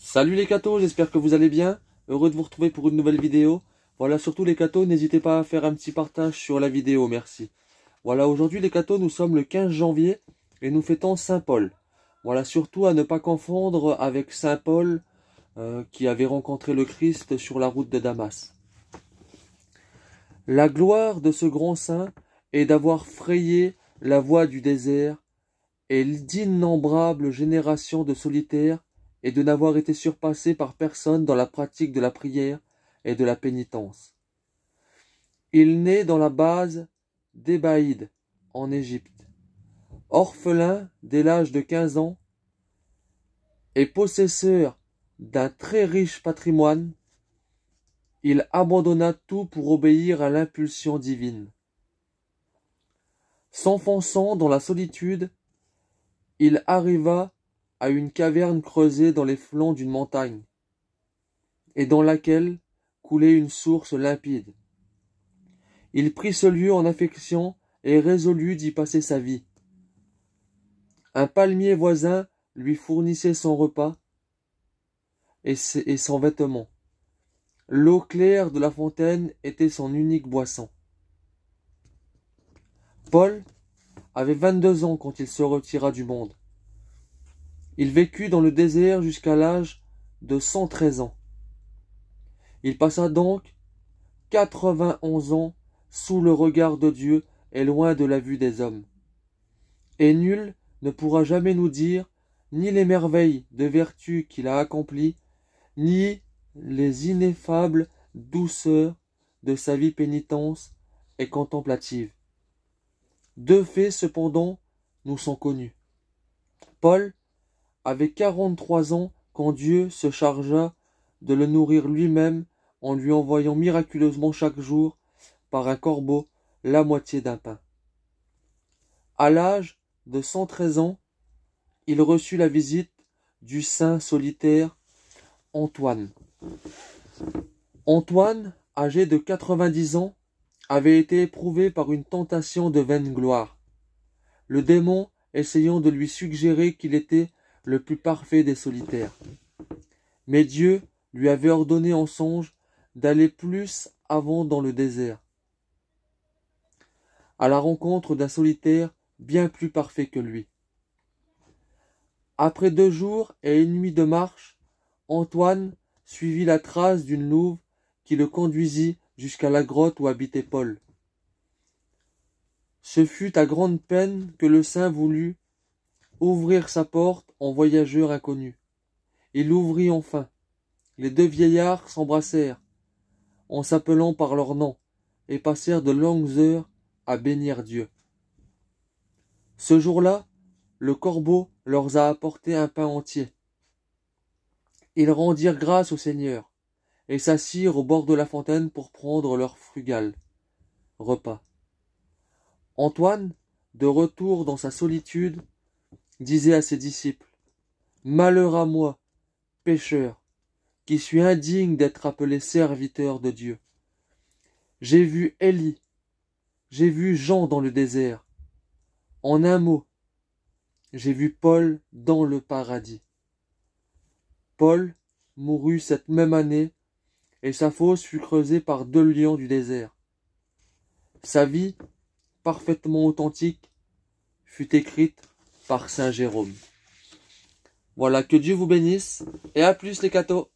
Salut les cathos, j'espère que vous allez bien. Heureux de vous retrouver pour une nouvelle vidéo. Voilà, surtout les cathos, n'hésitez pas à faire un petit partage sur la vidéo, merci. Voilà, aujourd'hui les cathos, nous sommes le 15 janvier et nous fêtons Saint Paul. Voilà, surtout à ne pas confondre avec Saint Paul qui avait rencontré le Christ sur la route de Damas. La gloire de ce grand saint est d'avoir frayé la voie du désert et d'innombrables générations de solitaires et de n'avoir été surpassé par personne dans la pratique de la prière et de la pénitence. Il naît dans la base d'Ébaïde, en Égypte. Orphelin dès l'âge de 15 ans et possesseur d'un très riche patrimoine, il abandonna tout pour obéir à l'impulsion divine. S'enfonçant dans la solitude, il arriva à une caverne creusée dans les flancs d'une montagne, et dans laquelle coulait une source limpide. Il prit ce lieu en affection et résolut d'y passer sa vie. Un palmier voisin lui fournissait son repas et son vêtement. L'eau claire de la fontaine était son unique boisson. Paul avait 22 ans quand il se retira du monde. Il vécut dans le désert jusqu'à l'âge de 113 ans. Il passa donc 91 ans sous le regard de Dieu et loin de la vue des hommes. Et nul ne pourra jamais nous dire ni les merveilles de vertu qu'il a accomplies, ni les ineffables douceurs de sa vie pénitence et contemplative. Deux faits cependant nous sont connus. Paul avait 43 ans quand Dieu se chargea de le nourrir lui-même en lui envoyant miraculeusement chaque jour par un corbeau la moitié d'un pain. À l'âge de 113 ans, il reçut la visite du saint solitaire Antoine. Antoine, âgé de 90 ans, avait été éprouvé par une tentation de vaine gloire, le démon essayant de lui suggérer qu'il était le plus parfait des solitaires. Mais Dieu lui avait ordonné en songe d'aller plus avant dans le désert, à la rencontre d'un solitaire bien plus parfait que lui. Après 2 jours et une nuit de marche, Antoine suivit la trace d'une louve qui le conduisit jusqu'à la grotte où habitait Paul. Ce fut à grande peine que le saint voulut ouvrir sa porte en voyageur inconnu. Il l'ouvrit enfin. Les 2 vieillards s'embrassèrent, en s'appelant par leur nom, et passèrent de longues heures à bénir Dieu. Ce jour-là, le corbeau leur a apporté un pain entier. Ils rendirent grâce au Seigneur, et s'assirent au bord de la fontaine pour prendre leur frugal repas. Antoine, de retour dans sa solitude, disait à ses disciples : « Malheur à moi, pécheur, qui suis indigne d'être appelé serviteur de Dieu. J'ai vu Élie, j'ai vu Jean dans le désert. En un mot, j'ai vu Paul dans le paradis. » Paul mourut cette même année, et sa fosse fut creusée par 2 lions du désert. Sa vie, parfaitement authentique, fut écrite par saint Jérôme. Voilà, que Dieu vous bénisse, et à plus les cathos.